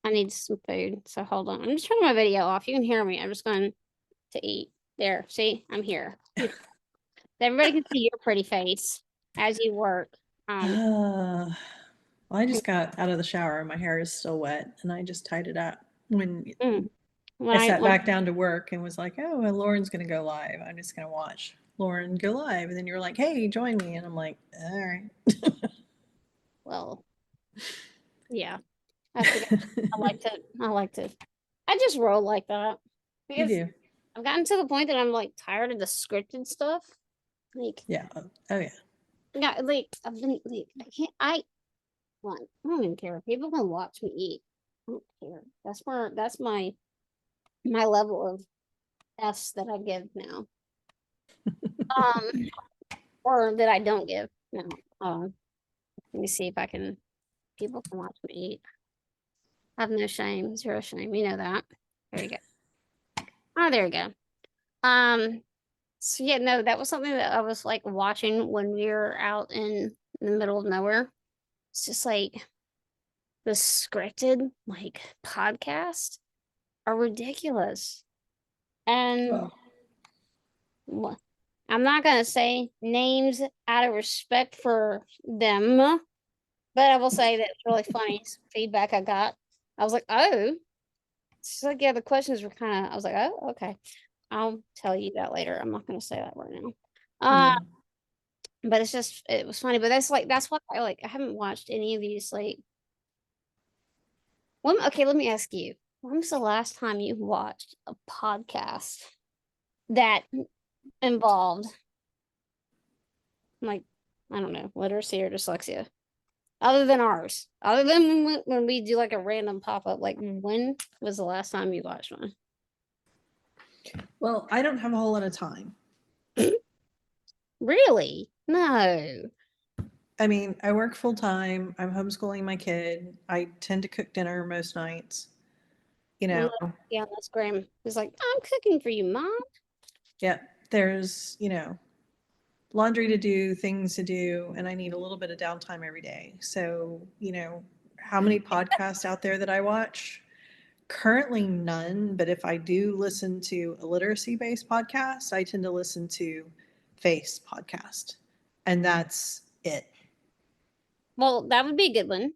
I need some food. So hold on. I'm just turning my video off. You can hear me. I'm just going to eat. There. See, I'm here. Everybody can see your pretty face as you work. Well, I just got out of the shower and my hair is still wet, and I just tied it up when When I I sat when back down to work and was like, "Oh, well, Lauren's gonna go live. I'm just gonna watch Lauren go live." And then you were like, "Hey, join me," and I'm like, "All right." well, yeah. I forget. I like to. I just roll like that You because do, I've gotten to the point that I'm like tired of the scripted stuff. Like, yeah. Oh yeah. yeah, like I've been like I can't. I don't even care. People can watch me eat. I don't care. That's my level of S that I give now. Um, or that I don't give. No. Let me see if I can. People can watch me eat. I have no shame, zero shame. You know that. There you go. Oh, there you go. Um, so yeah, no, that was something that I was like watching when we were out in the middle of nowhere. It's just like the scripted like podcast are ridiculous. And Well, I'm not gonna say names out of respect for them, but I will say that it's really funny feedback I got. I was like, oh, she's like, yeah, the questions were kind of, I was like, oh, okay. I'll tell you that later. I'm not gonna say that right now. yeah. But it's just it was funny. But that's why I haven't watched any of these okay, let me ask you. When was the last time you watched a podcast that involved like I don't know, literacy or dyslexia? Other than ours. Other than when we do like a random pop-up, like when was the last time you watched one? Well, I don't have a whole lot of time. Really? No. I mean, I work full time. I'm homeschooling my kid. I tend to cook dinner most nights. You know, Yeah, that's Graham. He's like, I'm cooking for you, mom. yeah, there's, laundry to do, things to do, and I need a little bit of downtime every day. So, how many podcasts out there that I watch? Currently none, but if I do listen to a literacy based podcast, I tend to listen to Face podcast. And that's it. Well, that would be a good one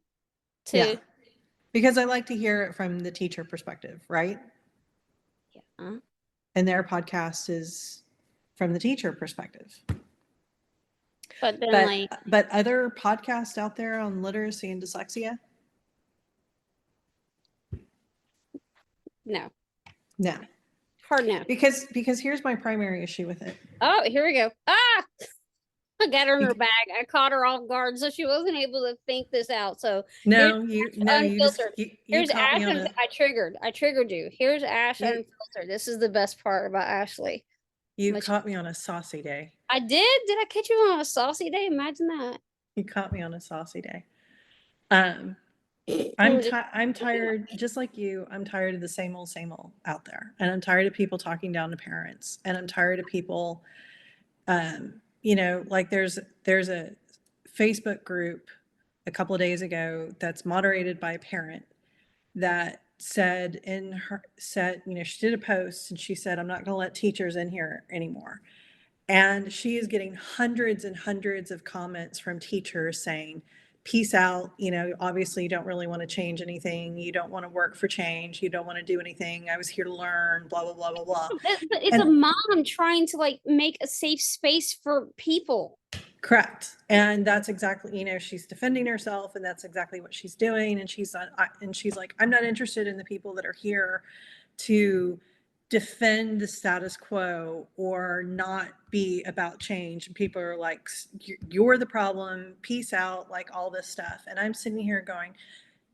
Yeah. to Because I like to hear it from the teacher perspective, right? yeah. And their podcast is from the teacher perspective. But then But like but other podcasts out there on literacy and dyslexia? no. No. Hard no. Because here's my primary issue with it. Oh, here we go. Ah, I got her in her Be- bag. I caught her off guard, so she wasn't able to think this out. So here's no, you Ash no, you just unfiltered. you Here's caught me Ash. on a I triggered. I triggered you. Here's Ash you unfiltered. This is the best part about Ashley. you Which caught me on a saucy day. I did. Did I catch you on a saucy day? Imagine that. You caught me on a saucy day. Um, We I'm were just I'm tired, just like you. I'm tired of the same old out there, and I'm tired of people talking down to parents, and I'm tired of people. Like there's a Facebook group a couple of days ago that's moderated by a parent that she did a post and she said, I'm not going to let teachers in here anymore. And she is getting hundreds and hundreds of comments from teachers saying, peace out. Obviously, you don't really want to change anything. You don't want to work for change. You don't want to do anything. I was here to learn, blah, blah, blah, blah, blah. but it's a And mom trying to like make a safe space for people. correct. And that's exactly, she's defending herself and that's exactly what she's doing. And she's like, I'm not interested in the people that are here to defend the status quo or not be about change. And people are like, you're the problem, peace out, like all this stuff. And I'm sitting here going,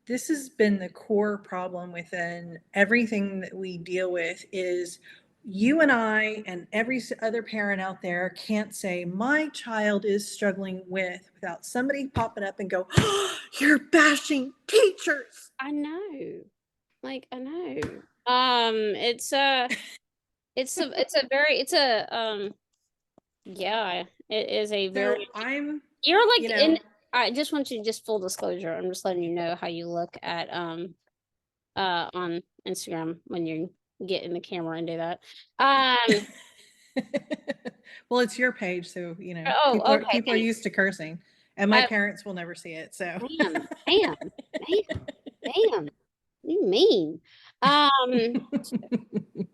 this has been the core problem within everything that we deal with is you and I and every other parent out there can't say my child is struggling without somebody popping up and go, oh, you're bashing teachers. I know. Like I know. It's a yeah, it is a So very I'm, you're you like know, in I just want you just full disclosure. I'm just letting you know how you look at on Instagram when you get in the camera and do that. Um, Well, it's your page, so, you know, oh, okay, people are thanks. used to cursing, and my I parents will never see it, so. Damn, damn, damn, damn. You mean. Um,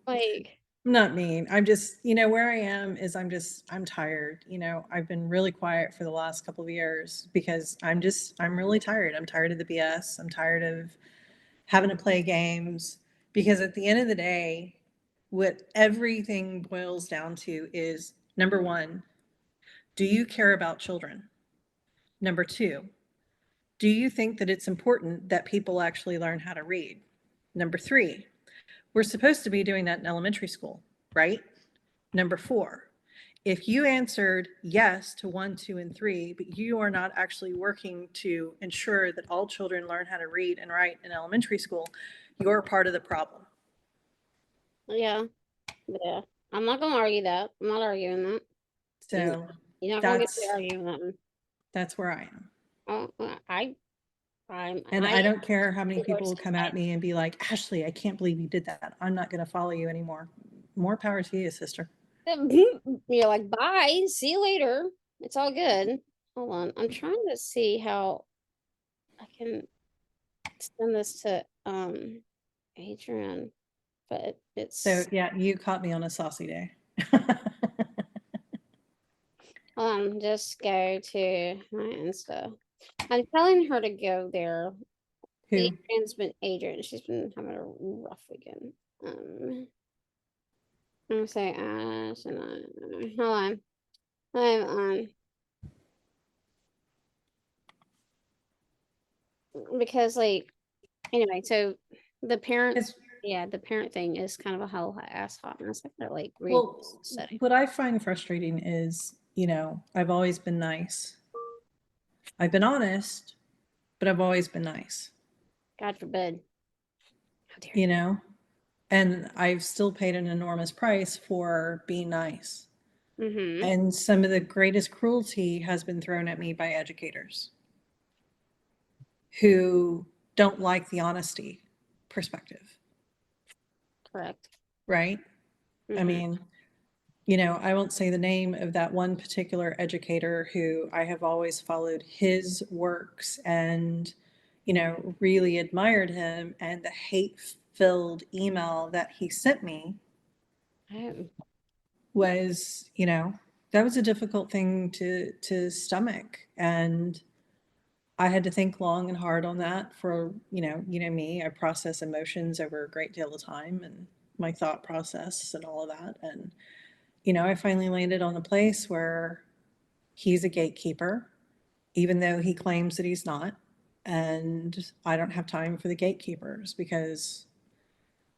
like, Not mean. I'm just, you know, where I am is I'm tired. You know, I've been really quiet for the last couple of years because I'm really tired. I'm tired of the BS. I'm tired of having to play games because at the end of the day, what everything boils down to is number one, do you care about children? Number two, do you think that it's important that people actually learn how to read? Number three, we're supposed to be doing that in elementary school, right? Number four, if you answered yes to one, two, and three, but you are not actually working to ensure that all children learn how to read and write in elementary school, you're part of the problem. yeah, yeah. I'm not gonna argue that. I'm not arguing that. So You're not gonna get me that's arguing that one. that's where I am. And I I don't care how many people will versus come at me and be like, Ashley, I can't believe you did that. I'm not going to follow you anymore. More power to you, sister. You're like, bye, see you later. It's all good. Hold on, I'm trying to see how I can send this to Adrian, but So it's yeah, you caught me on a saucy day. just go to my Insta. I'm telling her to go there. Who? Adrian, she's been having a rough weekend. I'm gonna say Ash and hold on. I'm on because like anyway, so the parents, It's, yeah, the parent thing is kind of a whole ass hot mess. I gotta like read well, this setting. what I find frustrating is, you know, I've always been nice. I've been honest, but I've always been nice, God forbid. How dare you you? know? And I've still paid an enormous price for being nice. Mm-hmm. And some of the greatest cruelty has been thrown at me by educators who don't like the honesty perspective, Correct. right? I Mm-hmm. mean, you know, I won't say the name of that one particular educator who I have always followed his works and, you know, really admired him. And the hate filled email that he sent me Oh, was, you know, that was a difficult thing to stomach. And I had to think long and hard on that for, you know me, I process emotions over a great deal of time and my thought process and all of that. And, you know, I finally landed on a place where he's a gatekeeper, even though he claims that he's not. And I don't have time for the gatekeepers because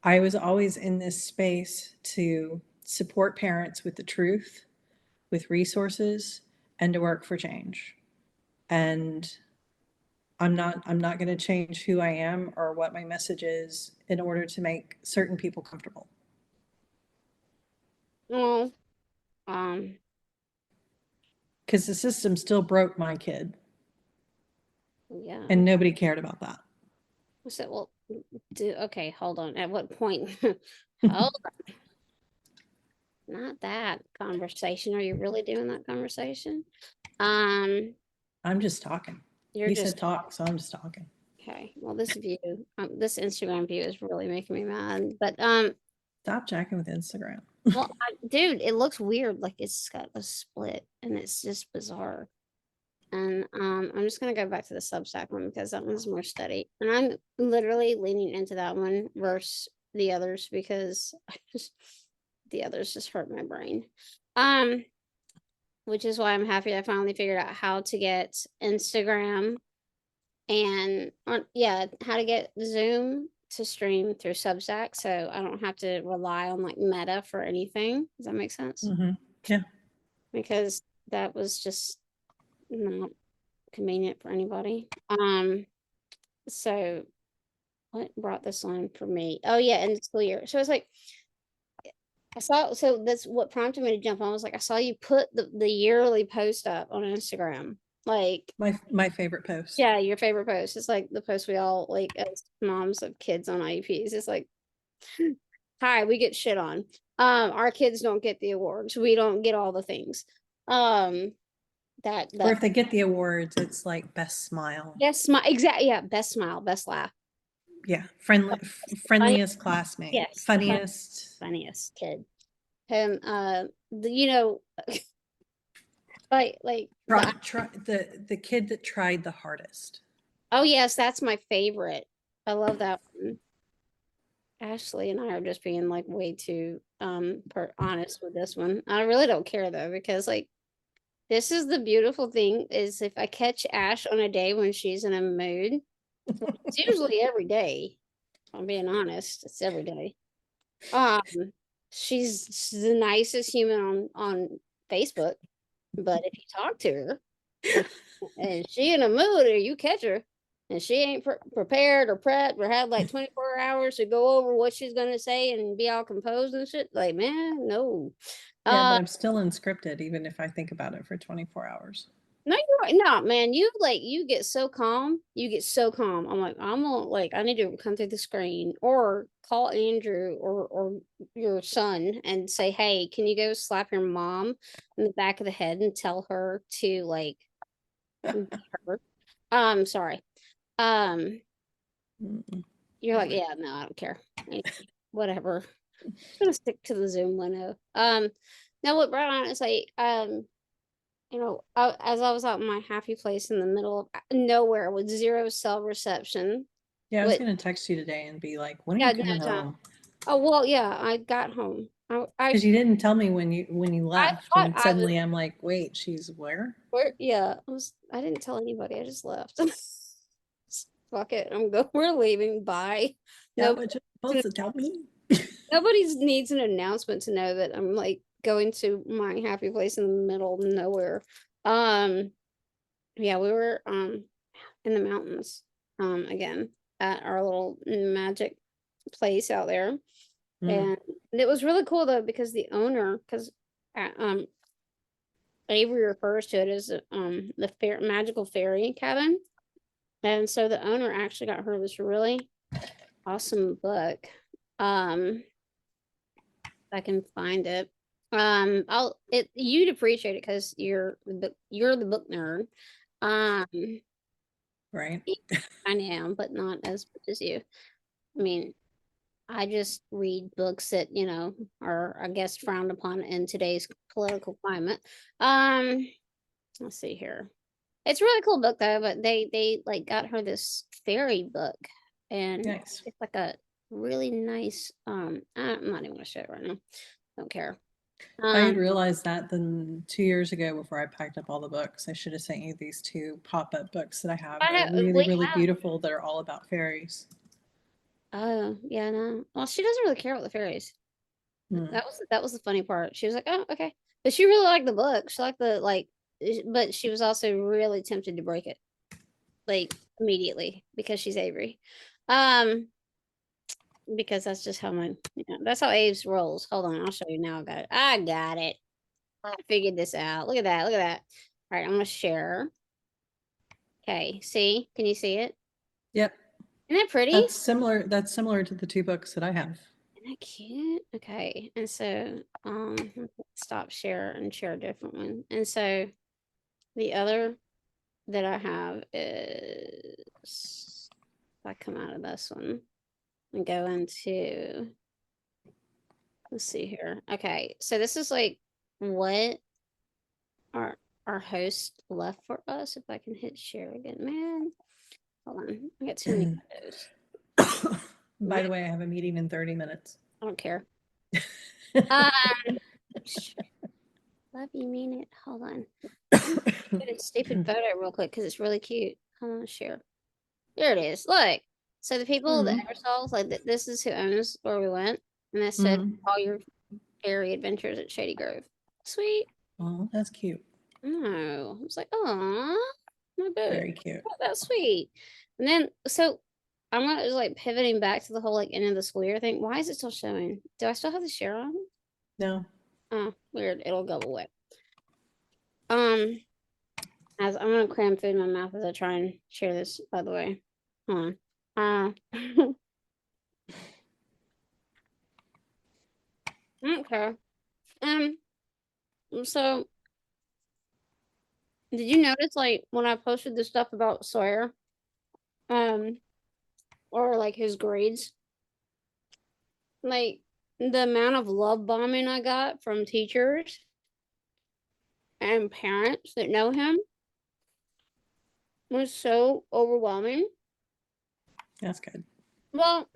I was always in this space to support parents with the truth, with resources, and to work for change. And I'm not going to change who I am or what my message is in order to make certain people comfortable. well, um, Because the system still broke my kid yeah. and nobody cared about that. I said, well, okay, hold on. At what point? Hold on. Not that conversation. Are you really doing that conversation? Um, I'm just talking. you're He just said talk, so I'm just talking. okay. Well, this Instagram view is really making me mad. But Stop jacking with Instagram. well, dude, it looks weird. Like it's got a split, and it's just bizarre. And I'm just gonna go back to the Substack one because that one's more steady, and I'm literally leaning into that one versus the others because the others just hurt my brain. Um, which is why I'm happy I finally figured out how to get Instagram and yeah, how to get Zoom to stream through Substack, so I don't have to rely on like Meta for anything. Does that make sense? Mm-hmm. Yeah. Because that was just not convenient for anybody. So what brought this on for me? Oh yeah, in the school year. So it's like I saw, so that's what prompted me to jump on. I was like, I saw you put the yearly post up on Instagram. Like, My favorite post. yeah, your favorite post. It's like the post we all like as moms of kids on IEPs. It's like, hi, we get shit on. Our kids don't get the awards. We don't get all the things. That Or that if they get the awards, it's like best smile. best smile, exactly. Yeah, best smile, best laugh. Yeah, Funny, friendliest classmate, yes, funniest. funniest kid. And you know, like The kid that tried the hardest. oh yes, that's my favorite. I love that one. Ashley and I are just being like way too honest with this one. I really don't care though, because like this is the beautiful thing is if I catch Ash on a day when she's in a mood, it's usually every day. If I'm being honest, it's every day. Um, she's the nicest human on Facebook, but if you talk to her and she in a mood or you catch her and she ain't prepared or prepped or had like 24 hours to go over what she's gonna say and be all composed and shit, like man, no. Yeah, but Uh I'm still unscripted, even if I think about it for 24 hours. no, you're right. No, man, you like you get so calm. You get so calm. I'm like, I'm gonna like I need to come through the screen or call Andrew or your son and say, hey, can you go slap your mom in the back of the head and tell her to like be her? Sorry. Um, Mm-mm. you're like, yeah, no, I don't care. Whatever. I'm gonna stick to the Zoom window. Now what brought on is like, as I was out in my happy place in the middle of nowhere with zero cell reception. Yeah, I was With gonna text you today and be like, when are yeah, you no coming time. home? Oh well, yeah, I got home. Because you didn't tell me when you I left, thought and I was suddenly I'm like, wait, she's where? yeah, I didn't tell anybody. I just left. Fuck it, we're leaving. Bye. Yeah, No, but you're supposed to tell me. nobody needs an announcement to know that I'm like going to my happy place in the middle of nowhere. Um, yeah, we were in the mountains again at our little magic place out there. Mm, And it was really cool though because the owner, because um Avery refers to it as the magical fairy cabin. And so the owner actually got her this really awesome book. If I can find it. You'd appreciate it because you're the book nerd. Um right. I am, but not as much as you. I mean, I just read books that, are I guess frowned upon in today's political climate. Um, let's see here. It's a really cool book though, but they like got her this fairy book and Nice. it's like a really nice I'm not even gonna show it right now. Don't care. If I had Um realized that then 2 years ago before I packed up all the books, I should have sent you these two pop-up books that I have. I They're have really, we really have beautiful. They're all about fairies. oh yeah, no. Well, she doesn't really care about the fairies. Mm. That was the funny part. She was like, "Oh, okay," but she really liked the book. She liked the like, but she was also really tempted to break it like immediately because she's Avery. Um, because that's just how that's how Abe's rolls. Hold on, I'll show you now. I got it. I got it. I figured this out. Look at that. Look at that. All right, I'm gonna share. Okay, see? Can you see it? Yep. Isn't that pretty? That's similar to the two books that I have. Isn't that cute? Okay, and so stop share and share a different one. And so the other that I have is if I come out of this one and go into let's see here. Okay, so this is like what our our host left for us. If I can hit share again, man. Hold on, I got too many windows. By the way, I have a meeting in 30 minutes. I don't care. Um, love you mean it. Hold on. Get a stupid photo real quick because it's really cute. Hold on, share. There it is. Look. So the people that Mm, ever saw like this is who owns where we went, and that said mm. all your fairy adventures at Shady Grove. Sweet. Oh, that's cute. No, I was like, oh, my boo. Very cute. Oh, that's sweet. And then so I'm gonna just like pivoting back to the whole like end of the school year thing. Why is it still showing? Do I still have the share on? No. Oh, weird. It'll go away. Um, As I'm gonna cram food in my mouth as I try and share this, by the way. Hold on. Okay. Um, so did you notice like when I posted the stuff about Sawyer? Um, or like his grades? Like the amount of love bombing I got from teachers and parents that know him was so overwhelming. That's good. Well,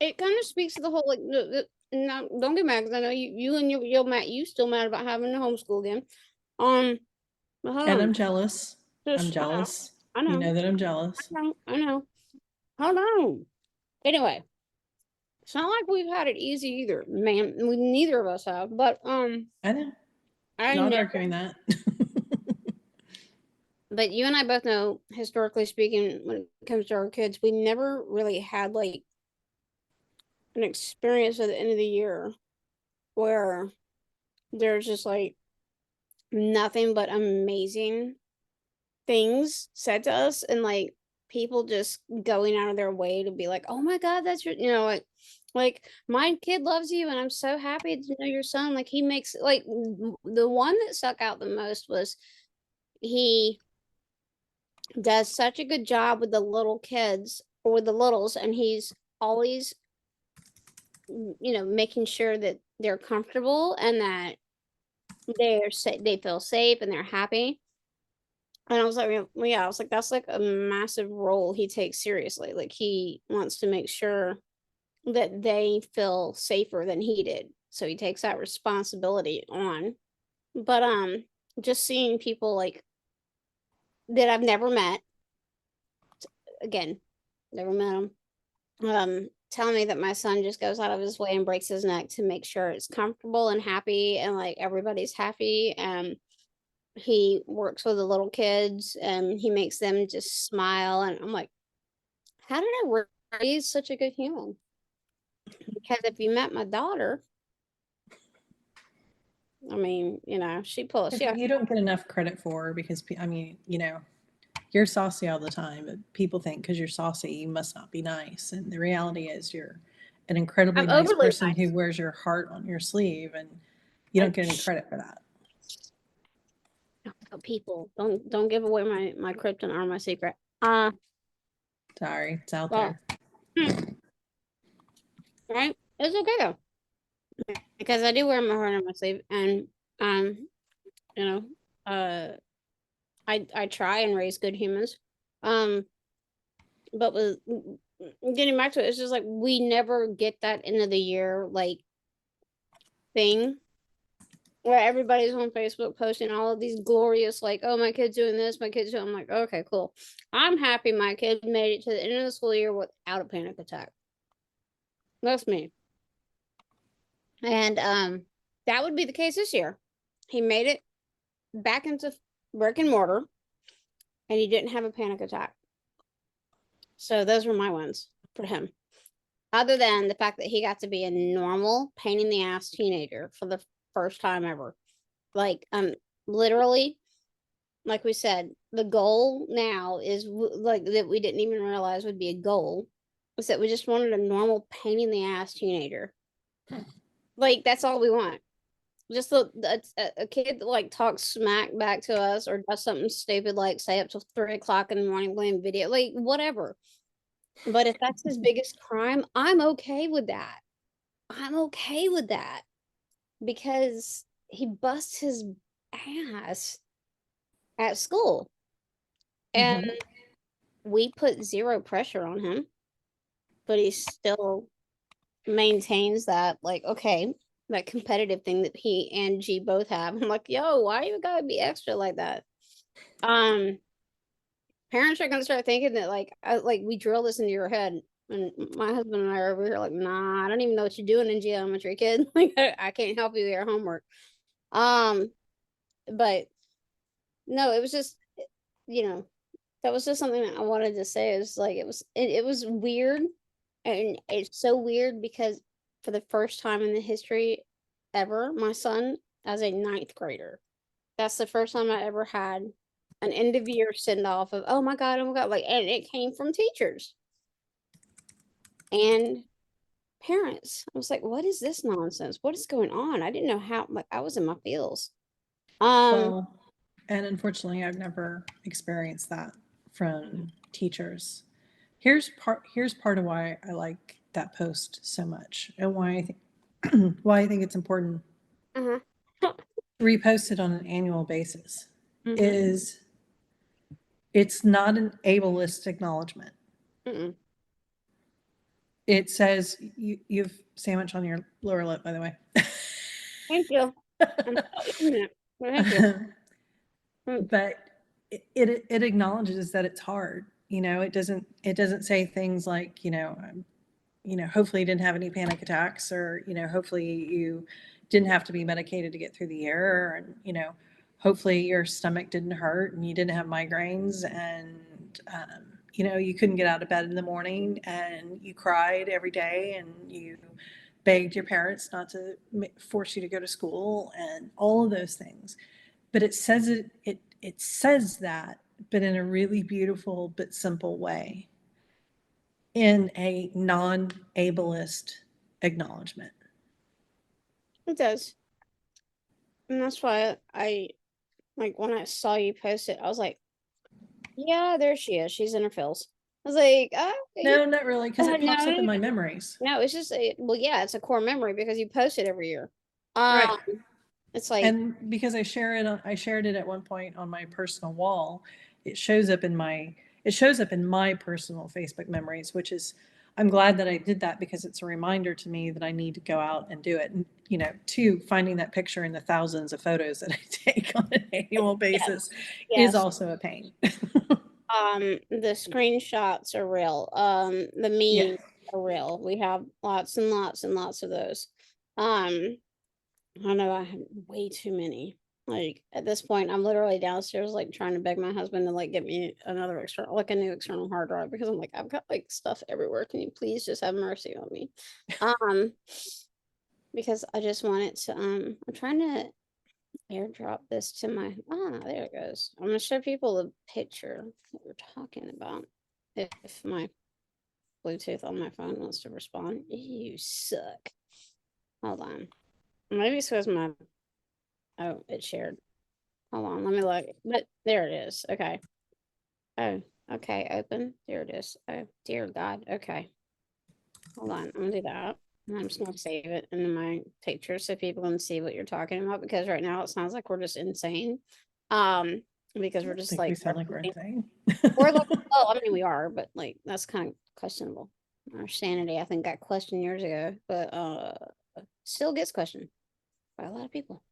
it kind of speaks to the whole like no, don't get mad because I know you and you're mad, you still mad about having to homeschool again. But hold And on, I'm jealous. I'm just jealous. I You know, know that I'm I jealous. know, I know. Hold on. Anyway, it's not like we've had it easy either, man. We neither of us have, but I know. I Not never. arguing that. But you and I both know, historically speaking, when it comes to our kids, we never really had like an experience at the end of the year where there's just like nothing but amazing things said to us and like people just going out of their way to be like, oh my God, that's your, like my kid loves you and I'm so happy to know your son. Like he makes like the one that stuck out the most was he does such a good job with the little kids or with the littles, and he's always, making sure that they're comfortable and that they feel safe and they're happy. And I was like, well, yeah, I was like, that's like a massive role he takes seriously. Like he wants to make sure that they feel safer than he did. So he takes that responsibility on. But just seeing people like that I've never met, again, never met them, telling me that my son just goes out of his way and breaks his neck to make sure it's comfortable and happy and like everybody's happy. And he works with the little kids and he makes them just smile. And I'm like, how did I raise such a good human? Because if you met my daughter, I mean, she pulls, If yeah. you don't get enough credit for because I mean, you're saucy all the time, but people think because you're saucy, you must not be nice. And the reality is you're an incredibly I'm nice overly person who wears your heart on your sleeve and you don't get any nice. credit for that. People don't give away my krypton or my secret. Uh, Sorry, it's out well, there. right? It's okay though because I do wear my heart on my sleeve, and um, you know, uh, I try and raise good humans. Um, but with getting back to it, it's just like we never get that end of the year like thing where everybody's on Facebook posting all of these glorious, like, oh, my kid's doing this, my kid's doing. I'm like, okay, cool. I'm happy my kid made it to the end of the school year without a panic attack. That's me. And that would be the case this year. He made it back into brick and mortar and he didn't have a panic attack. So those were my wins for him. Other than the fact that he got to be a normal pain in the ass teenager for the first time ever. Like literally, like we said, the goal now is like that we didn't even realize would be a goal was that we just wanted a normal pain in the ass teenager. Like that's all we want. Just a kid that like talks smack back to us or does something stupid like stay up till 3 o'clock in the morning playing video, like whatever. But if that's his biggest crime, I'm okay with that. I'm okay with that because he busts his ass at school and Mm-hmm. we put zero pressure on him, but he still maintains that, like, okay, that competitive thing that he and G both have. I'm like, yo, why you gotta be extra like that? Um, Parents are gonna start thinking that like we drill this into your head. And my husband and I are over here like, nah, I don't even know what you're doing in geometry, kid. Like I can't help you with your homework. Um, but no, it was just that was just something that I wanted to say. It was like it was weird, and it's so weird because for the first time in the history ever, my son as a ninth grader, that's the first time I ever had an end of year send off of, oh my God, like, and it came from teachers and parents. I was like, what is this nonsense? What is going on? I didn't know how, like, I was in my feels. Well, and unfortunately, I've never experienced that from teachers. Here's part of why I like that post so much and why I think why I think it's important uh-huh. to repost it on an annual basis Mhm. is it's not an ableist acknowledgement. Mm-mm. It says you've sandwich on your lower lip, by the way. Thank you. I'm still eating it. Thank you. Mm. But it acknowledges that it's hard. You know, it doesn't say things like, hopefully you didn't have any panic attacks, or, hopefully you didn't have to be medicated to get through the year, and, hopefully your stomach didn't hurt and you didn't have migraines, and, you couldn't get out of bed in the morning and you cried every day and you begged your parents not to force you to go to school and all of those things. But it says it says that, but in a really beautiful but simple way, in a non-ableist acknowledgement. It does. And that's why I, like, when I saw you post it, I was like, yeah, there she is. She's in her feels. I was like, oh, okay. No, not really, because it pops No, up in my memories. no, it's just well, yeah, it's a core memory because you post it every year. Right. It's like, And because I shared it at one point on my personal wall, it shows up in my personal Facebook memories, which is, I'm glad that I did that because it's a reminder to me that I need to go out and do it. And, two, finding that picture in the thousands of photos that I take on an annual basis is yes, also a pain. the screenshots are real. The Yeah. memes are real. We have lots and lots and lots of those. I know I have way too many. Like, at this point, I'm literally downstairs, like, trying to beg my husband to, like, get me another external, like, a new external hard drive, because I'm like, I've got, like, stuff everywhere. Can you please just have mercy on me? Um, because I just want it to, I'm trying to airdrop this to my, there it goes. I'm gonna show people the picture that we're talking about. If my Bluetooth on my phone wants to respond. You suck. Hold on. Maybe it's because my, oh, it shared. Hold on, let me look. But there it is. Okay. Oh, okay. Open. There it is. Oh, dear God. Okay. Hold on. I'm gonna do that. And I'm just gonna save it into my picture so people can see what you're talking about, because right now it sounds like we're just insane. Because we're I just think we like, sound like we're insane. we're like, oh, I mean, we are, but like, that's kind of questionable. Our sanity, I think, got questioned years ago, but still gets questioned by a lot of people.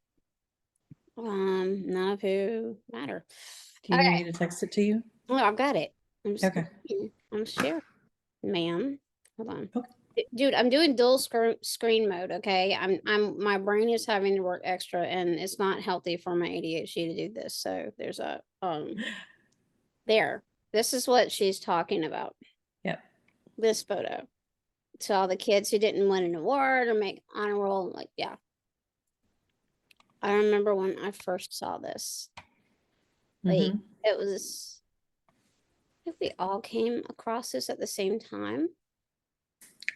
None of who matter. Do you Okay. need me to text it to you? Well, I've got it. Okay. I'm sharing, ma'am. Hold on. Okay. Dude, I'm doing dual screen mode, okay? My brain is having to work extra, and it's not healthy for my ADHD to do this. So there's a there. This is what she's talking about. Yep. This photo. To all the kids who didn't win an award or make honor roll, like, yeah. I remember when I first saw this. Like, it was, I think we all came across this at the same time.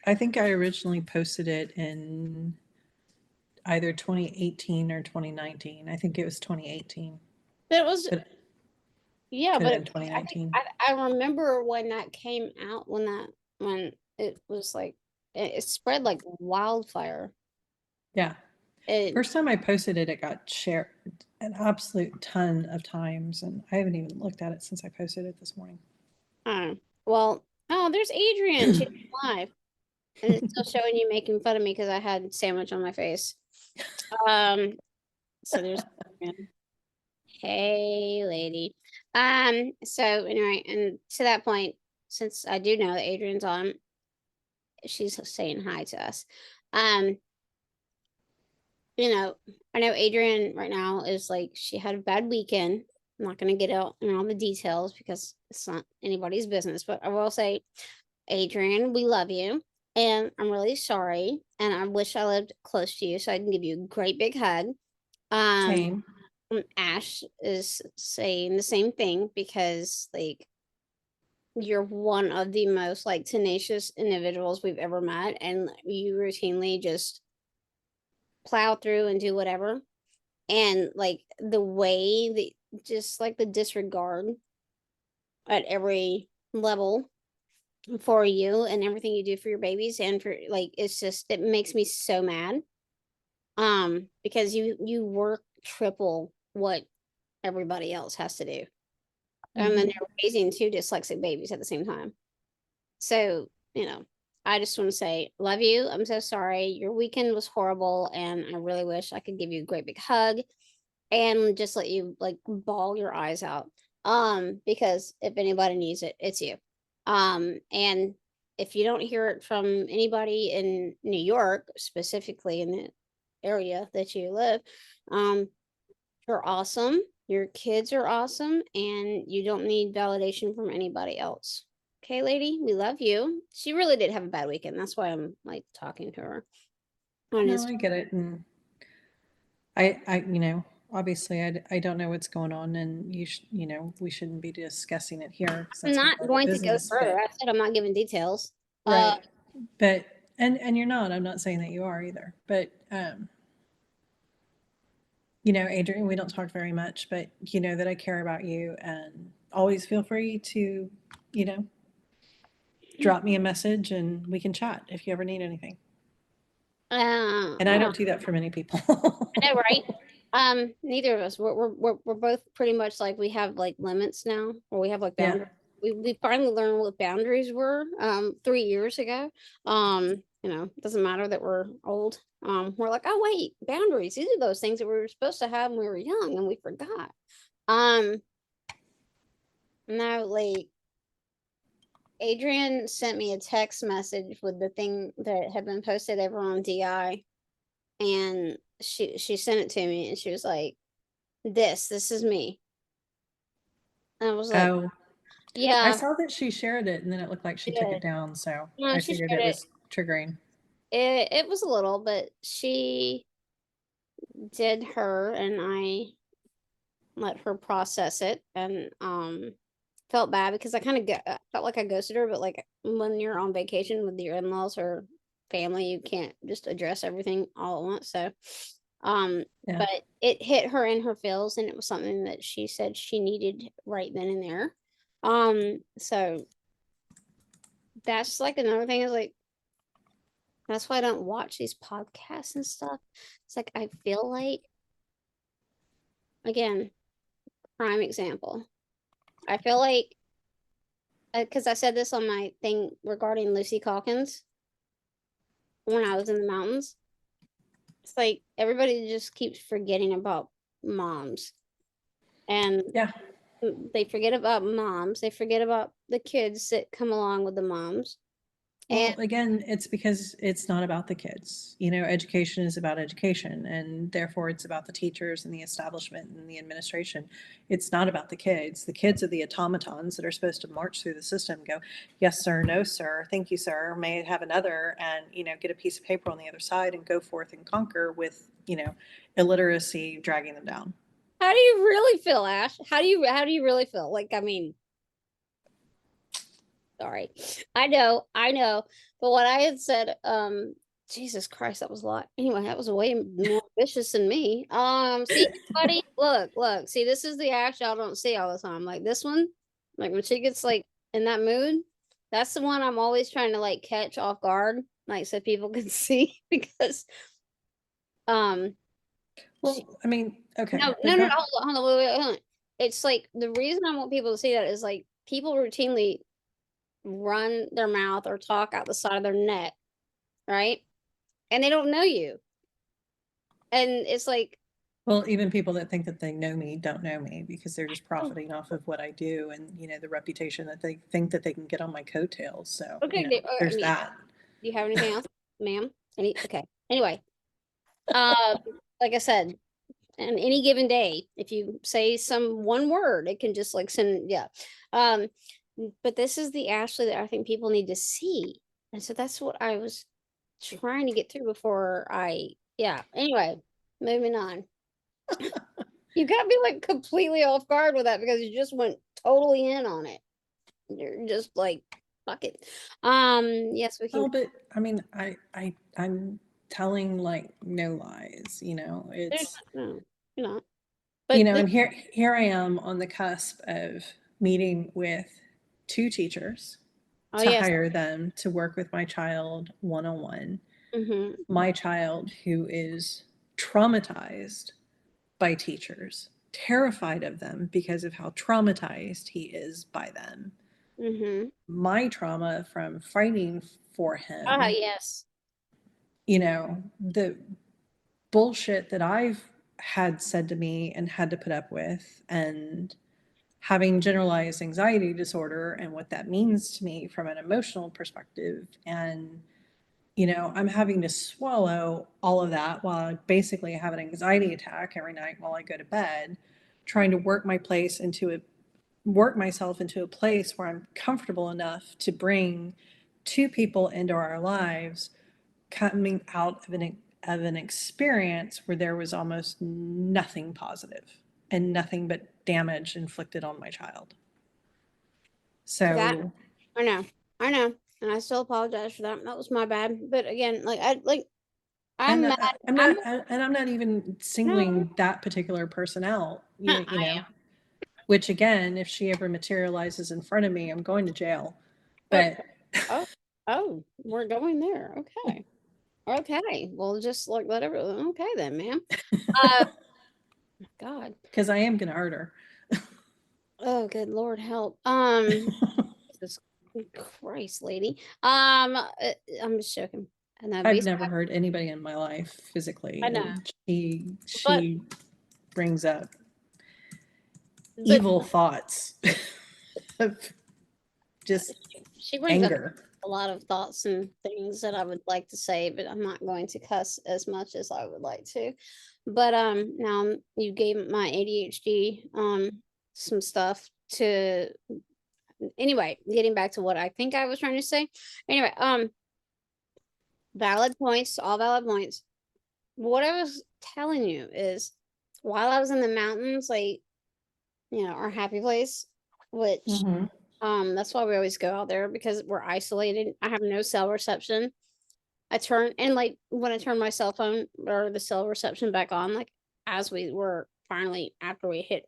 I think I originally posted it in either 2018 or 2019. I think it was 2018. It was, But yeah, could have but been 2019. I remember when that came out, when it was like, it spread like wildfire. Yeah. It, First time I posted it, it got shared an absolute ton of times, and I haven't even looked at it since I posted it this morning. well, oh, there's Adrian. She's live. And it's still showing you making fun of me because I had sandwich on my face. So there's hey lady. So anyway, and to that point, since I do know that Adrian's on, she's saying hi to us. I know Adrian right now is like, she had a bad weekend. I'm not gonna get out in all the details because it's not anybody's business, but I will say, Adrian, we love you. And I'm really sorry. And I wish I lived close to you so I can give you a great big hug. Same. Ash is saying the same thing because like you're one of the most like tenacious individuals we've ever met, and you routinely just plow through and do whatever. And like the way that just like the disregard at every level for you and everything you do for your babies and for like it's just it makes me so mad. Because you work triple what everybody else has to do. And then Mhm. they're raising two dyslexic babies at the same time. So, I just want to say, love you. I'm so sorry. Your weekend was horrible, and I really wish I could give you a great big hug and just let you like bawl your eyes out. Because if anybody needs it, it's you. And if you don't hear it from anybody in New York, specifically in the area that you live, um, you're awesome. Your kids are awesome, and you don't need validation from anybody else. Okay, lady, we love you. She really did have a bad weekend. That's why I'm like talking to her on No, his. I get it. And obviously I don't know what's going on and we shouldn't be discussing it here because I'm that's not regarding going to go business, further. but I said I'm not giving details. Uh, right. But, and you're not, I'm not saying that you are either, but, Adrian, we don't talk very much, but you know that I care about you and always feel free to, you know, drop me a message and we can chat if you ever need anything. And I uh, don't do that for many people. I know, right? Neither of us. We're both pretty much like we have like limits now, or we have like Yeah. boundaries. We finally learned what boundaries were 3 years ago. Doesn't matter that we're old. We're like, oh wait, boundaries. These are those things that we were supposed to have when we were young and we forgot. Um, Now like Adrian sent me a text message with the thing that had been posted over on DI, and she sent it to me, and she was like, this is me. And I was like, Oh, I yeah, saw that she shared it and then it looked like she she took it did. down. So No, I she figured shared it it. was triggering. It was a little, but she did her, and I let her process it, and felt bad because I kind of felt like I ghosted her. But like when you're on vacation with your in-laws or family, you can't just address everything all at once. So, Yeah. but it hit her in her feels, and it was something that she said she needed right then and there. So that's like another thing is like that's why I don't watch these podcasts and stuff. It's like I feel like, again, prime example. I feel like because I said this on my thing regarding Lucy Calkins when I was in the mountains. It's like everybody just keeps forgetting about moms, and Yeah. they forget about moms. They forget about the kids that come along with the moms. And Well, again, it's because it's not about the kids. Education is about education, and therefore it's about the teachers and the establishment and the administration. It's not about the kids. The kids are the automatons that are supposed to march through the system, go, yes, sir, no, sir, thank you, sir, may I have another, and, get a piece of paper on the other side and go forth and conquer with, illiteracy dragging them down. how do you really feel, Ash? How do you really feel? Like, I mean, sorry. I know. But what I had said, Jesus Christ, that was a lot. Anyway, that was way more vicious than me. See, buddy, look, see, this is the Ash y'all don't see all the time. Like this one, like when she gets like in that mood, that's the one I'm always trying to like catch off guard, like so people can see because um Well, I mean, okay, no, but no, not, hold on, wait, hold on. It's like the reason I want people to see that is like people routinely run their mouth or talk out the side of their neck, right? And they don't know you. And it's like, well, even people that think that they know me don't know me because they're just profiting off of what I do and, the reputation that they think that they can get on my coattails. So, okay, I there's mean, that. do you have anything else, ma'am? Okay. Anyway, uh, like I said, on any given day, if you say some one word, it can just like send, yeah. Um, but this is the Ashley that I think people need to see. And so that's what I was trying to get through before yeah. Anyway, moving on. You got me like completely off guard with that because you just went totally in on it. You're just like, fuck it. Yes, we can. Oh, but I mean, I'm telling like no lies, There's it's, no, you're not. But and here I am on the cusp of meeting with two teachers oh to yes. hire them to work with my child one-on-one. Mm-hmm. My child who is traumatized by teachers, terrified of them because of how traumatized he is by them. Mm-hmm. My trauma from fighting for Ah, him, yes. the bullshit that I've had said to me and had to put up with, and having generalized anxiety disorder and what that means to me from an emotional perspective. And, I'm having to swallow all of that while I basically have an anxiety attack every night while I go to bed, trying to work myself into a place where I'm comfortable enough to bring two people into our lives coming out of an experience where there was almost nothing positive and nothing but damage inflicted on my child. That So, I know. I know. And I still apologize for that. That was my bad. But again, I'm and mad. I'm I'm not, and I'm not even no. singling that particular person out, I which again, if she ever materializes in front of me, I'm going to jail. am. But Oh, oh, we're going there. Okay. Okay. Well, just like let everyone. Okay, then, ma'am. Uh, God. because I am going to hurt her. Oh, good Lord, help. Jesus Christ, lady. I'm just joking. I know, I've basically, never hurt anybody in my life physically, I know, and but she brings up but evil thoughts of just she brings up anger. a lot of thoughts and things that I would like to say, but I'm not going to cuss as much as I would like to. But now you gave my ADHD some stuff to anyway, getting back to what I think I was trying to say. Anyway, valid points, all valid points. What I was telling you is while I was in the mountains, like, our happy place, which Mm-hmm. that's why we always go out there because we're isolated. I have no cell reception. I turn and like when I turn my cell phone or the cell reception back on, like as we were finally after we hit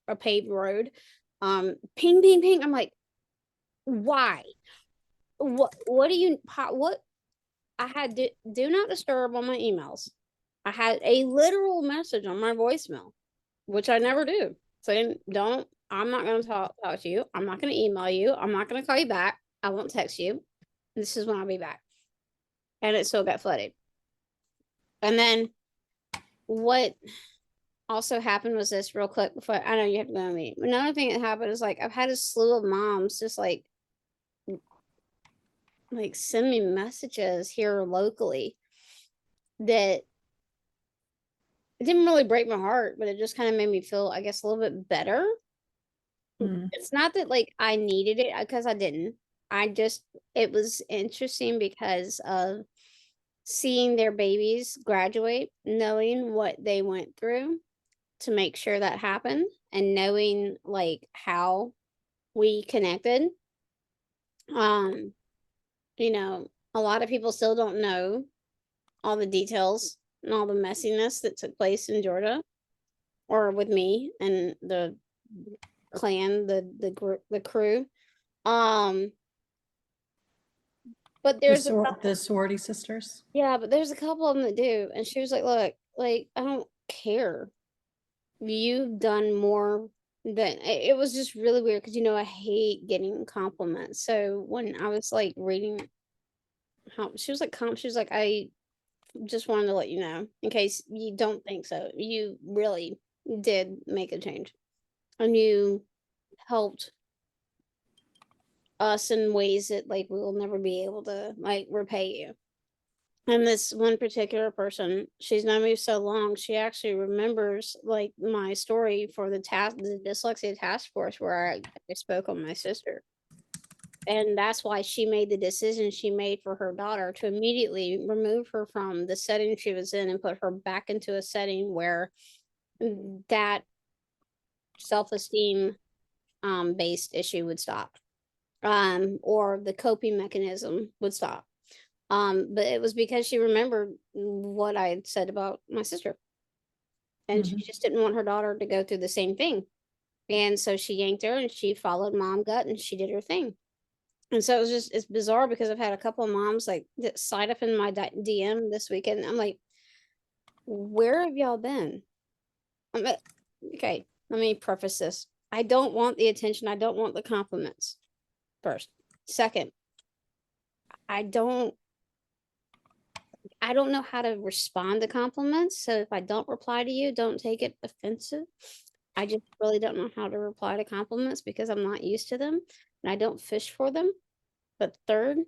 a paved road, ping ping ping. I'm like, why? What do you what I had do not disturb on my emails. I had a literal message on my voicemail, which I never do, saying, "Don't. I'm not going to talk to you. I'm not going to email you. I'm not going to call you back. I won't text you. This is when I'll be back." And it still got flooded. And then what also happened was this real quick before I know you have to go to me. Another thing that happened is like I've had a slew of moms just like send me messages here locally that it didn't really break my heart, but it just kind of made me feel, I guess, a little bit better. Mm. It's not that like I needed it because I didn't. I just, it was interesting because of seeing their babies graduate, knowing what they went through to make sure that happened, and knowing like how we connected. Um, a lot of people still don't know all the details and all the messiness that took place in Georgia or with me and the clan, the group, the crew. Um, but there's a The sorority sisters. yeah, but there's a couple of them that do. And she was like, "Look, like I don't care. You've done more than it was just really weird because I hate getting compliments. So when I was like reading how she was like she was like, I just wanted to let you know in case you don't think so. You really did make a change. And you helped us in ways that like we will never be able to like repay you." And this one particular person, she's known me so long, she actually remembers like my story for the dyslexia task force where I spoke on my sister. And that's why she made the decision she made for her daughter to immediately remove her from the setting she was in and put her back into a setting where that self-esteem based issue would stop. Or the coping mechanism would stop. But it was because she remembered what I had said about my sister. And she Mhm. just didn't want her daughter to go through the same thing. And so she yanked her and she followed mom gut and she did her thing. And so it was just, it's bizarre because I've had a couple of moms like that slide up in my DM this weekend. I'm like, where have y'all been? I'm like, okay, let me preface this. I don't want the attention. I don't want the compliments. First. Second, I don't know how to respond to compliments. So if I don't reply to you, don't take it offensive. I just really don't know how to reply to compliments because I'm not used to them and I don't fish for them. But third,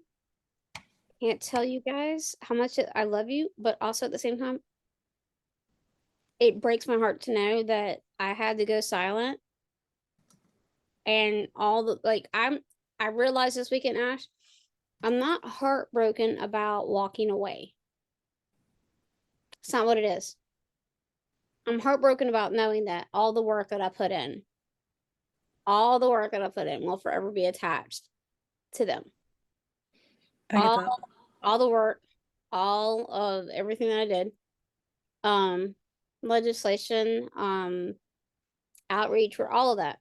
can't tell you guys how much I love you, but also at the same time, it breaks my heart to know that I had to go silent and all the like I realized this weekend, Ash, I'm not heartbroken about walking away. It's not what it is. I'm heartbroken about knowing that all the work that I put in, all the work that I put in will forever be attached to them. I get All that. all the work, all of everything that I did. Um legislation, outreach for all of that.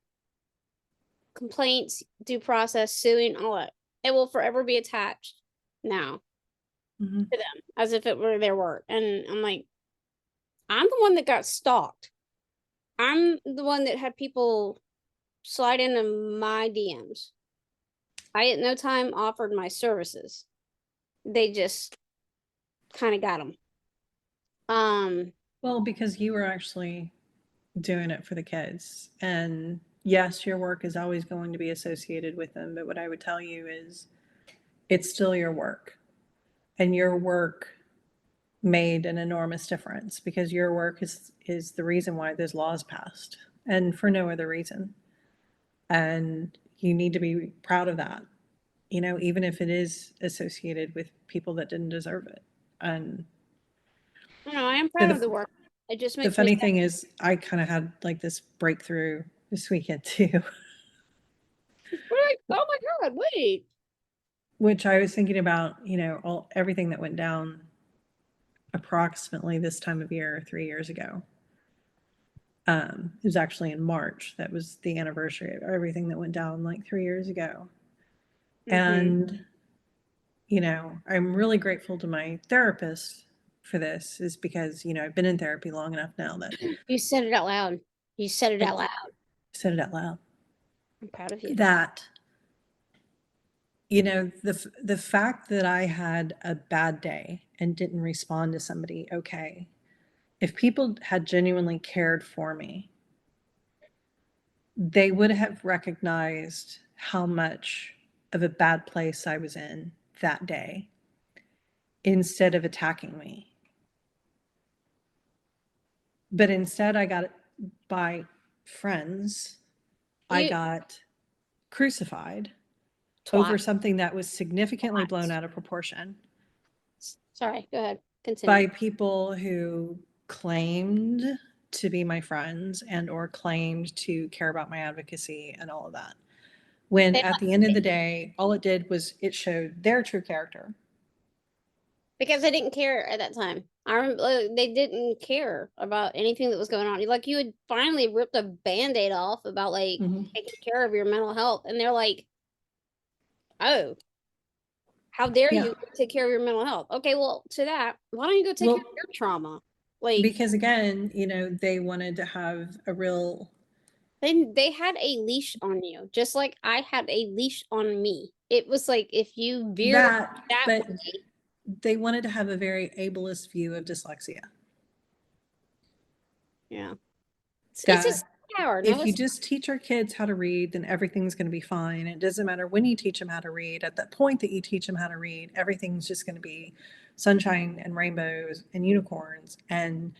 Complaints, due process, suing, all that. It will forever be attached now Mhm. to them as if it were their work. And I'm like, I'm the one that got stalked. I'm the one that had people slide into my DMs. I at no time offered my services. They just kind of got them. Well, because you were actually doing it for the kids. And yes, your work is always going to be associated with them. But what I would tell you is it's still your work. And your work made an enormous difference because your work is the reason why those laws passed and for no other reason. And you need to be proud of that, even if it is associated with people that didn't deserve it. And I know I am proud of the the, work. It just the makes me funny sad. thing is, I kind of had like this breakthrough this weekend too, Like, oh my god, wait. which I was thinking about, everything that went down approximately this time of year 3 years ago. It was actually in March. That was the anniversary of everything that went down like 3 years ago. And, I'm really grateful to my therapist for this, is because, I've been in therapy long enough now that You said it out loud. You said it I out loud. said it out loud. I'm proud of you. That, the fact that I had a bad day and didn't respond to somebody okay, if people had genuinely cared for me, they would have recognized how much of a bad place I was in that day instead of attacking me. But instead, I got, by friends, I You got crucified over twat. something that was significantly blown out of proportion Sorry, go ahead. Continue. by people who claimed to be my friends and or claimed to care about my advocacy and all of that. When They, at the end of the day, all it did was it showed their true character. because they didn't care at that time. I remember they didn't care about anything that was going on. Like you had finally ripped a band-aid off about like Mhm. taking care of your mental health, and they're like, "Oh, how dare Yeah. you take care of your mental health?" Okay, well, to that, why don't you go take care Well, of your trauma? Like because again, they wanted to have a real, they had a leash on you, just like I had a leash on me. It was like if you veered off that, that but way, they wanted to have a very ableist view of dyslexia. yeah, it's That just power. No, if you it's just teach our kids how to read, then everything's going to be fine. It doesn't matter when you teach them how to read. At that point that you teach them how to read, everything's just going to be sunshine and rainbows and unicorns. And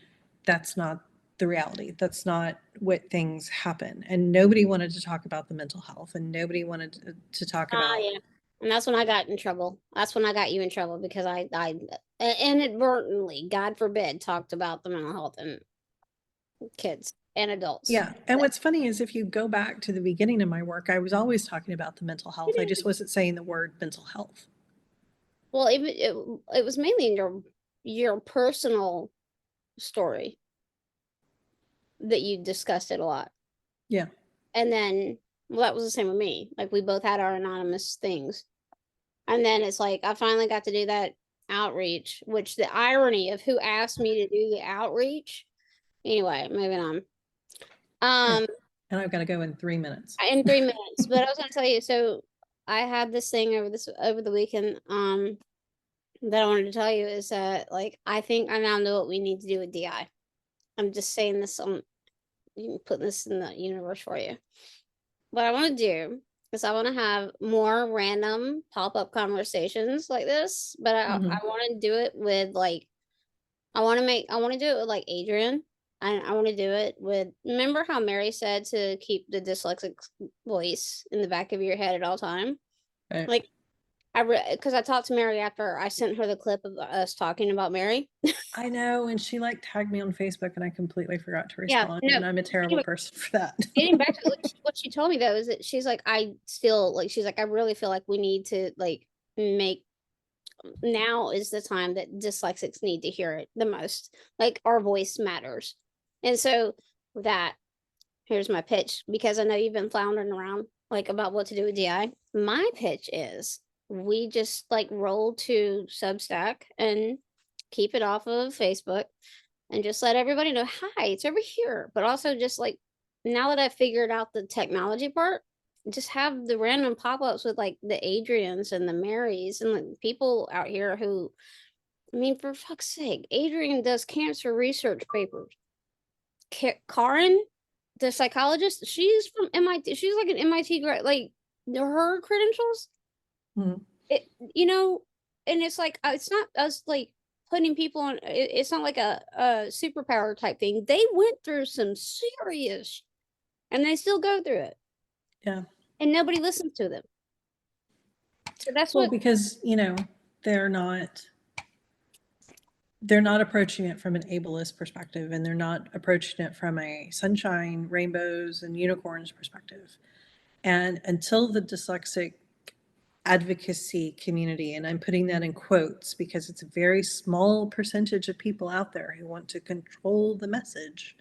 that's not the reality. That's not what things happen. And nobody wanted to talk about the mental health, and nobody wanted to talk about. yeah. And that's when I got in trouble. That's when I got you in trouble because I inadvertently, God forbid, talked about the mental health and kids. and adults. Yeah. And what's funny is if you go back to the beginning of my work, I was always talking about the mental health. I just wasn't saying the word mental health. Well, it was mainly in your personal story that you discussed it a lot. Yeah. And then, well, that was the same with me. Like we both had our anonymous things. And then it's like I finally got to do that outreach, which the irony of who asked me to do the outreach. Anyway, moving on. Yeah. And I've got to go in 3 minutes. In 3 minutes. But I was gonna tell you, so I had this thing over the weekend, that I wanted to tell you is that like I think I now know what we need to do with DI. I'm just saying this on you can put this in the universe for you. What I want to do is I want to have more random pop-up conversations like this, but I Mhm. want to do it with like I want to do it with like Adrian. I want to do it with remember how Mary said to keep the dyslexic voice in the back of your head at all time? Right. Like because I talked to Mary after I sent her the clip of us talking about Mary. I know. And she like tagged me on Facebook and I completely forgot to Yeah, respond. no. And I'm a terrible Anyway, person for that. getting back to like, what she told me though is that she's like I still like she's like I really feel like we need to like make now is the time that dyslexics need to hear it the most. Like our voice matters. And so that here's my pitch because I know you've been floundering around like about what to do with DI. My pitch is we just like roll to Substack and keep it off of Facebook and just let everybody know, hi, it's over here. But also just like now that I've figured out the technology part, just have the random pop-ups with like the Adrians and the Marys and like people out here who I mean, for fuck's sake, Adrian does cancer research papers. Karen, the psychologist, she's from MIT. She's like an MIT grad. Like her credentials, Mhm. it and it's like it's not us like putting people on. It's not like a superpower type thing. They went through some serious, and they still go through it, Yeah. and nobody listens to them. So that's Well, what because, they're not approaching it from an ableist perspective and they're not approaching it from a sunshine, rainbows, and unicorns perspective. And until the dyslexic advocacy community, and I'm putting that in quotes because it's a very small percentage of people out there who want to control the message,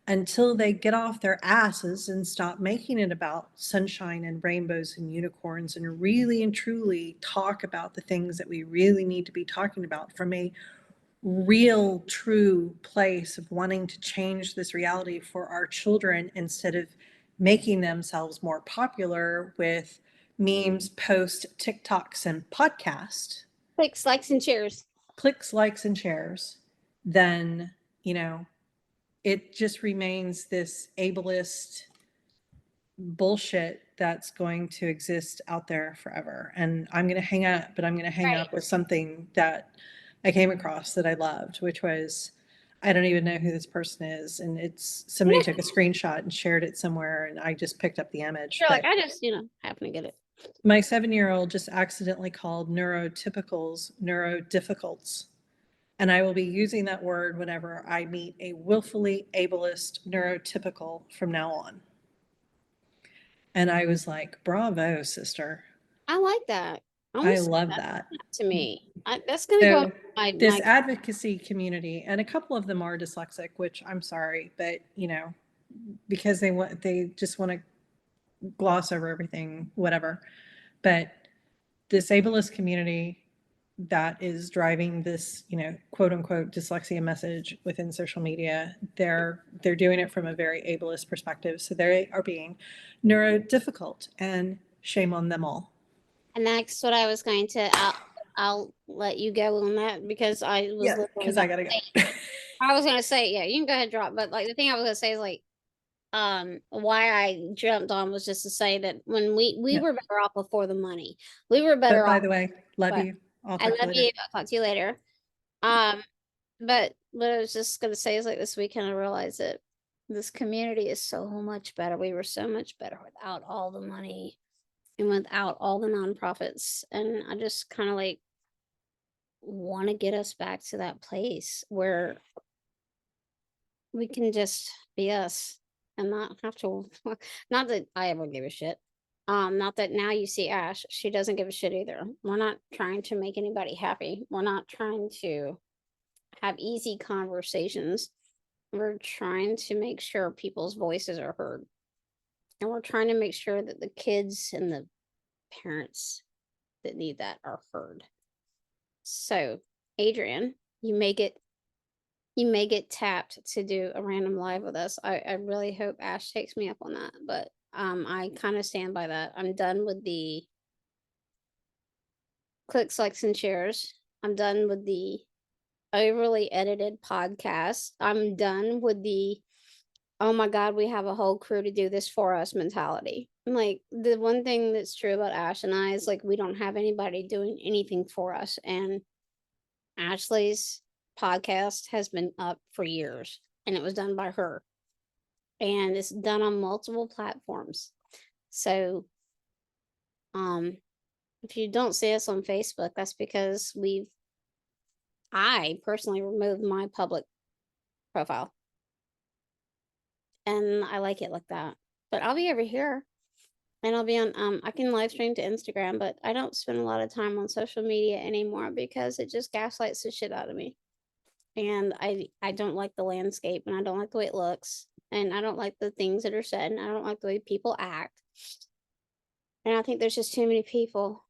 until they get off their asses and stop making it about sunshine and rainbows and unicorns and really and truly talk about the things that we really need to be talking about from a real, true place of wanting to change this reality for our children instead of making themselves more popular with memes, posts, TikToks, and podcasts, clicks, likes, and shares. clicks, likes, and shares, then, it just remains this ableist bullshit that's going to exist out there forever. And I'm going to hang up, but I'm going to hang Right. up with something that I came across that I loved, which was I don't even know who this person is. And it's somebody took a screenshot and shared it somewhere, and I just picked up the image. You're like But I just happen to get it. my 7-year-old just accidentally called neurotypicals neurodifficults. And I will be using that word whenever I meet a willfully ableist neurotypical from now on. And I was like, bravo, sister. I like that. I'm I gonna send love that that. to me. That's gonna go So my this my advocacy community, and a couple of them are dyslexic, which I'm sorry, but because they just want to gloss over everything, whatever. But this ableist community that is driving this, quote unquote dyslexia message within social media, they're doing it from a very ableist perspective. So they are being neurodifficult, and shame on them all. and that's what I was going to I'll let you go on that because I was Yeah, literally because about I gotta to go. say I was gonna say, yeah, you can go ahead and drop, but like the thing I was gonna say is like why I jumped on was just to say that when we Yeah. were better off before the money. We were But better by off the way, love but you. I'll I talk to you love later. you. I'll talk to you later. Um but what I was just gonna say is like this weekend I realized that this community is so much better. We were so much better without all the money and without all the nonprofits. And I just kind of like want to get us back to that place where we can just be us and not have to not that I ever give a shit. Not that now you see Ash, she doesn't give a shit either. We're not trying to make anybody happy. We're not trying to have easy conversations. We're trying to make sure people's voices are heard. And we're trying to make sure that the kids and the parents that need that are heard. So, Adrian, you may get tapped to do a random live with us. I really hope Ash takes me up on that, but I kind of stand by that. I'm done with the clicks, likes, and shares. I'm done with the overly edited podcast. I'm done with the oh my god, we have a whole crew to do this for us mentality. Like the one thing that's true about Ash and I is like we don't have anybody doing anything for us. And Ashley's podcast has been up for years and it was done by her. And it's done on multiple platforms. So if you don't see us on Facebook, that's because I personally removed my public profile. And I like it like that. But I'll be over here and I'll be on I can live stream to Instagram, but I don't spend a lot of time on social media anymore because it just gaslights the shit out of me. And I don't like the landscape and I don't like the way it looks and I don't like the things that are said and I don't like the way people act. And I think there's just too many people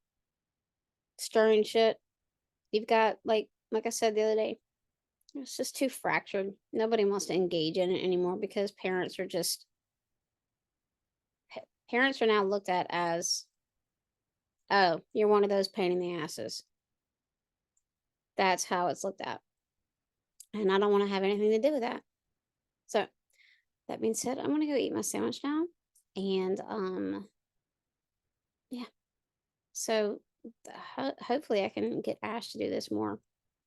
stirring shit. You've got like I said the other day, it's just too fractured. Nobody wants to engage in it anymore because parents are now looked at as, oh, you're one of those pain in the asses. That's how it's looked at. And I don't want to have anything to do with that. So that being said, I'm gonna go eat my sandwich now. And yeah. So hopefully I can get Ash to do this more.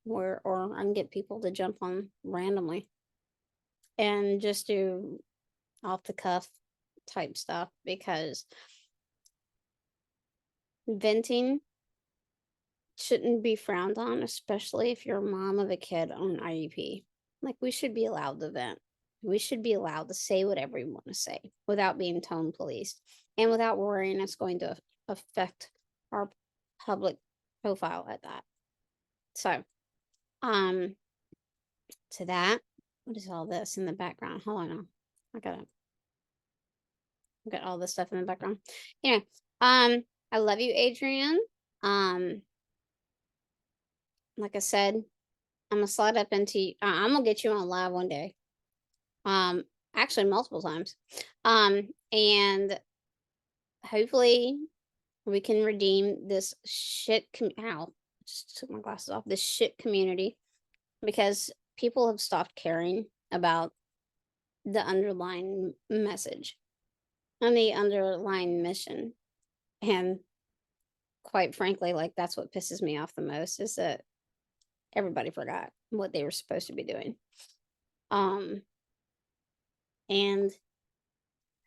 Or I can get people to jump on randomly and just do off the cuff type stuff because venting shouldn't be frowned on, especially if you're a mom of a kid on an IEP. Like, we should be allowed to vent. We should be allowed to say whatever we want to say without being tone policed and without worrying it's going to affect our public profile at that. So, to that, what is all this in the background? Hold on. I got all this stuff in the background. Yeah. I love you, Adrian. Like I said, I'm gonna slide up into I'm gonna get you on live one day. Actually multiple times. And hopefully we can redeem this shit ow, just took my glasses off. This shit community because people have stopped caring about the underlying message and the underlying mission. And quite frankly, like that's what pisses me off the most is that everybody forgot what they were supposed to be doing. And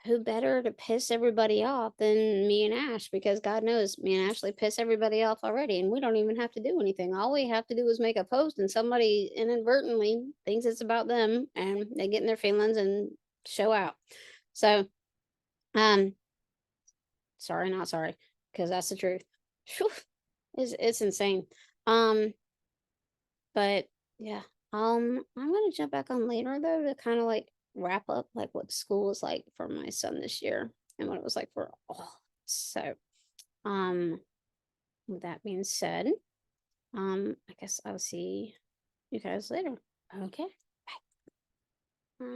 who better to piss everybody off than me and Ash? Because God knows me and Ashley piss everybody off already, and we don't even have to do anything. All we have to do is make a post, and somebody inadvertently thinks it's about them, and they get in their feelings and show out. So, sorry, not sorry, because that's the truth. Whew, it's insane. But yeah, I'm gonna jump back on later though to kind of like wrap up like what school was like for my son this year and what it was like for all. So, with that being said, I guess I'll see you guys later. Okay.